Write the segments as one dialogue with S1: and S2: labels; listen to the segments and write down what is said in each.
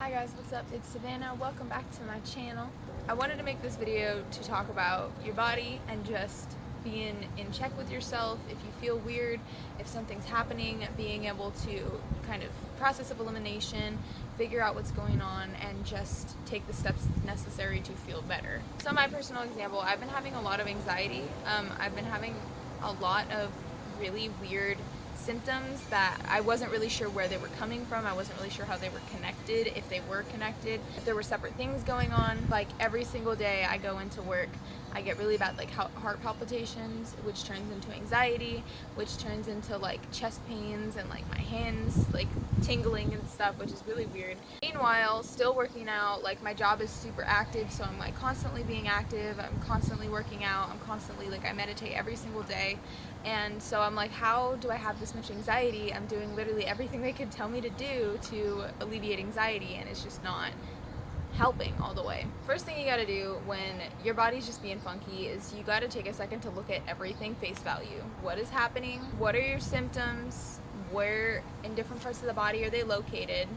S1: Hi guys, what's up? It's Savannah. Welcome back to my channel. I wanted to make this video to talk about your body and just being in check with yourself. If you feel weird, if something's happening, being able to kind of process of elimination, figure out what's going on, and just take the steps necessary to feel better. So my personal example, I've been having a lot of anxiety. I've been having a lot of really weird symptoms that I wasn't really sure where they were coming from. I wasn't really sure how they were connected, if they were connected, if there were separate things going on. Like every single day I go into work, I get really bad like heart palpitations, which turns into anxiety, which turns into like chest pains and like my hands like tingling and stuff, which is really weird. Meanwhile, still working out, like my job is super active, so I'm like constantly being active, I'm constantly working out, I'm constantly like I meditate every single day. And so I'm like, how do I have this much anxiety? I'm doing literally everything they could tell me to do to alleviate anxiety, and it's just not helping all the way. First thing you gotta do when your body's just being funky is you gotta take a second to look at everything face value. What is happening? What are your symptoms? Where in different parts of the body are they located?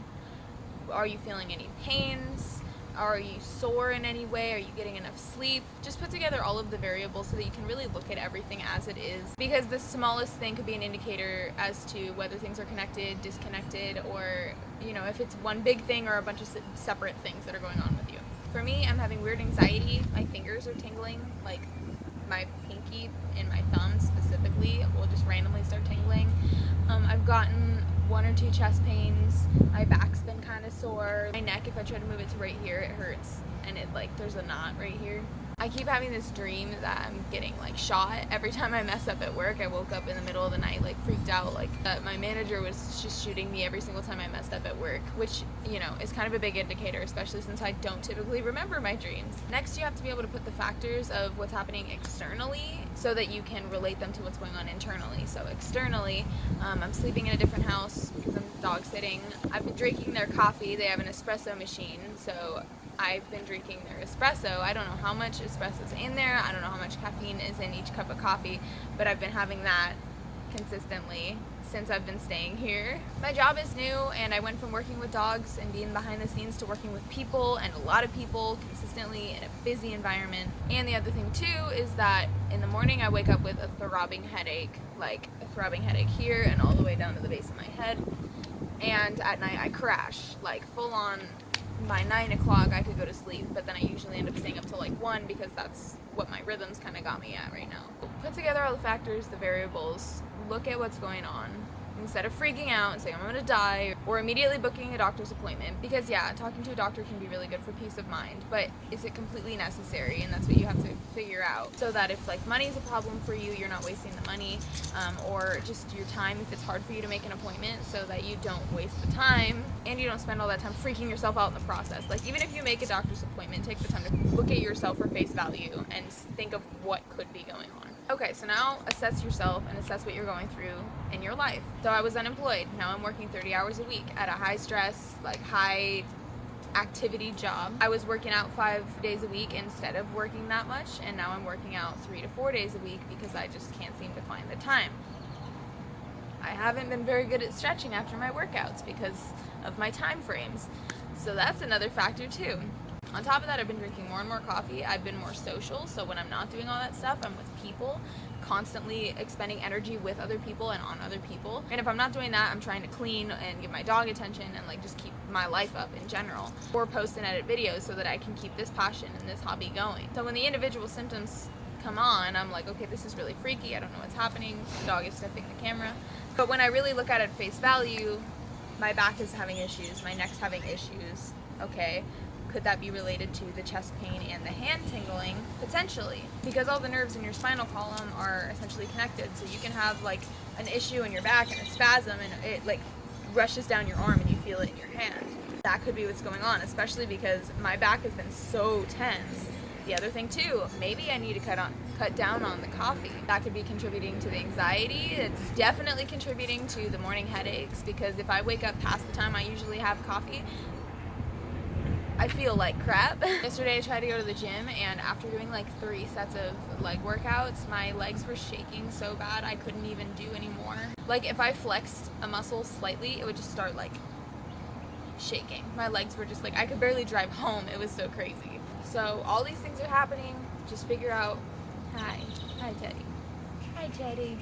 S1: Are you feeling any pains? Are you sore in any way? Are you getting enough sleep? Just put together all of the variables so that you can really look at everything as it is, because the smallest thing could be an indicator as to whether things are connected, disconnected, or you know, if it's one big thing or a bunch of separate things that are going on with you. For me, I'm having weird anxiety. My fingers are tingling, like my pinky and my thumb specifically will just randomly start tingling. I've gotten one or two chest pains. My back's been kind of sore. My neck, if I try to move it to right here, it hurts, and it like there's a knot right here. I keep having this dream that I'm getting like shot every time I mess up at work. I woke up in the middle of the night like freaked out, like that my manager was just shooting me every single time I messed up at work, which, you know, is kind of a big indicator, especially since I don't typically remember my dreams. Next, you have to be able to put the factors of what's happening externally so that you can relate them to what's going on internally. So externally, I'm sleeping in a different house because I'm dog sitting. I've been drinking their coffee. They have an espresso machine, so I've been drinking their espresso. I don't know how much espresso is in there. I don't know how much caffeine is in each cup of coffee, but I've been having that consistently since I've been staying here. My job is new, and I went from working with dogs and being behind the scenes to working with people, and a lot of people consistently in a busy environment. And the other thing too is that in the morning I wake up with a throbbing headache, like a throbbing headache here and all the way down to the base of my head. And at night I crash, like full on. By 9 o'clock I could go to sleep, but then I usually end up staying up till like 1 because that's what my rhythms kind of got me at right now. Put together all the factors, the variables, look at what's going on, instead of freaking out and saying I'm gonna die, or immediately booking a doctor's appointment, because yeah, talking to a doctor can be really good for peace of mind, but is it completely necessary? And that's what you have to figure out, so that if like money's a problem for you, you're not wasting the money, or just your time if it's hard for you to make an appointment, so that you don't waste the time and you don't spend all that time freaking yourself out in the process. Like even if you make a doctor's appointment, take the time to look at yourself for face value and think of what could be going on. Okay, so now assess yourself and assess what you're going through in your life. So I was unemployed. Now I'm working 30 hours a week at a high stress, like high activity job. I was working out 5 days a week instead of working that much, and now I'm working out 3 to 4 days a week because I just can't seem to find the time. I haven't been very good at stretching after my workouts because of my time frames. So that's another factor too. On top of that, I've been drinking more and more coffee. I've been more social, so when I'm not doing all that stuff, I'm with people, constantly expending energy with other people and on other people. And if I'm not doing that, I'm trying to clean and give my dog attention and like just keep my life up in general, or post and edit videos so that I can keep this passion and this hobby going. So when the individual symptoms come on, I'm like, okay, this is really freaky. I don't know what's happening. The dog is sniffing the camera. But when I really look at it face value, my back is having issues, my neck's having issues. Okay, could that be related to the chest pain and the hand tingling? Potentially, because all the nerves in your spinal column are essentially connected. So you can have like an issue in your back and a spasm, and it like rushes down your arm and you feel it in your hand. That could be what's going on, especially because my back has been so tense. The other thing too, maybe I need to cut down on the coffee. That could be contributing to the anxiety. It's definitely contributing to the morning headaches, because if I wake up past the time I usually have coffee, I feel like crap. Yesterday I tried to go to the gym, and after doing like 3 sets of leg workouts, my legs were shaking so bad I couldn't even do anymore. Like if I flexed a muscle slightly, it would just start like shaking. My legs were just like, I could barely drive home. It was so crazy. So all these things are happening. Just figure out, hi Teddy. Hi Teddy.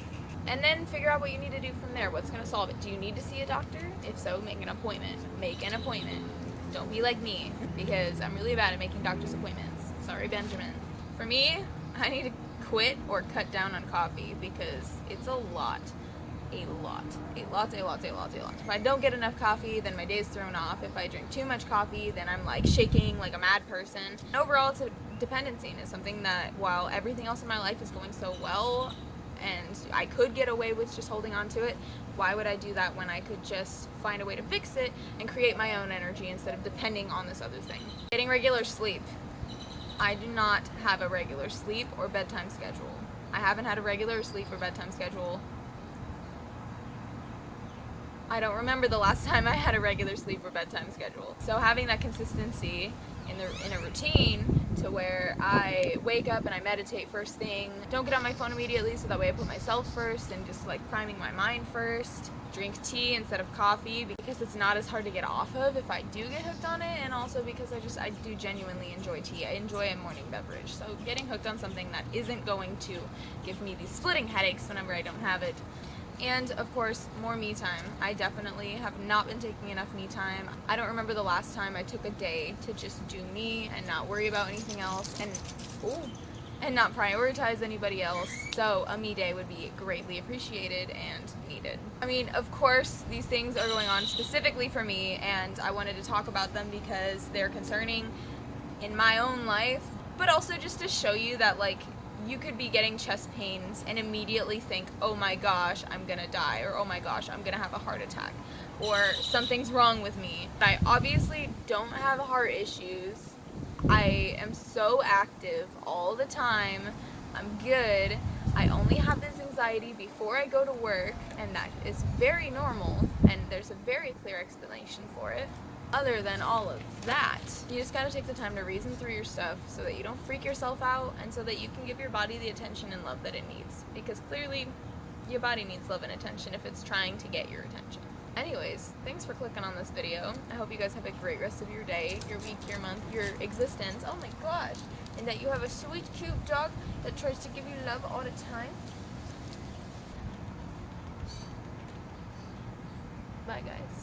S1: And then figure out what you need to do from there. What's going to solve it? Do you need to see a doctor? If so, make an appointment. Make an appointment. Don't be like me, because I'm really bad at making doctor's appointments. Sorry, Benjamin. For me, I need to quit or cut down on coffee because it's a lot. A lot. If I don't get enough coffee, then my day's thrown off. If I drink too much coffee, then I'm like shaking like a mad person. Overall, it's a dependency, and it's something that while everything else in my life is going so well, and I could get away with just holding on to it, why would I do that when I could just find a way to fix it and create my own energy instead of depending on this other thing? Getting regular sleep. I do not have a regular sleep or bedtime schedule. I haven't had a regular sleep or bedtime schedule. I don't remember the last time I had a regular sleep or bedtime schedule. So having that consistency in a routine to where I wake up and I meditate first thing, don't get on my phone immediately so that way I put myself first and just like priming my mind first, drink tea instead of coffee because it's not as hard to get off of if I do get hooked on it, and also because I do genuinely enjoy tea. I enjoy a morning beverage, so getting hooked on something that isn't going to give me these splitting headaches whenever I don't have it. And of course, more me time. I definitely have not been taking enough me time. I don't remember the last time I took a day to just do me and not worry about anything else and not prioritize anybody else. So a me day would be greatly appreciated and needed. I mean, of course, these things are going on specifically for me, and I wanted to talk about them because they're concerning in my own life, but also just to show you that, like, you could be getting chest pains and immediately think, oh my gosh, I'm gonna die, or oh my gosh, I'm gonna have a heart attack, or something's wrong with me. I obviously don't have heart issues. I am so active all the time. I'm good. I only have this anxiety before I go to work, and that is very normal, and there's a very clear explanation for it. Other than all of that, you just gotta take the time to reason through your stuff so that you don't freak yourself out, and so that you can give your body the attention and love that it needs. Because clearly, your body needs love and attention if it's trying to get your attention. Anyways, thanks for clicking on this video. I hope you guys have a great rest of your day, your week, your month, your existence. Oh my gosh. And that you have a sweet, cute dog that tries to give you love all the time. Bye, guys.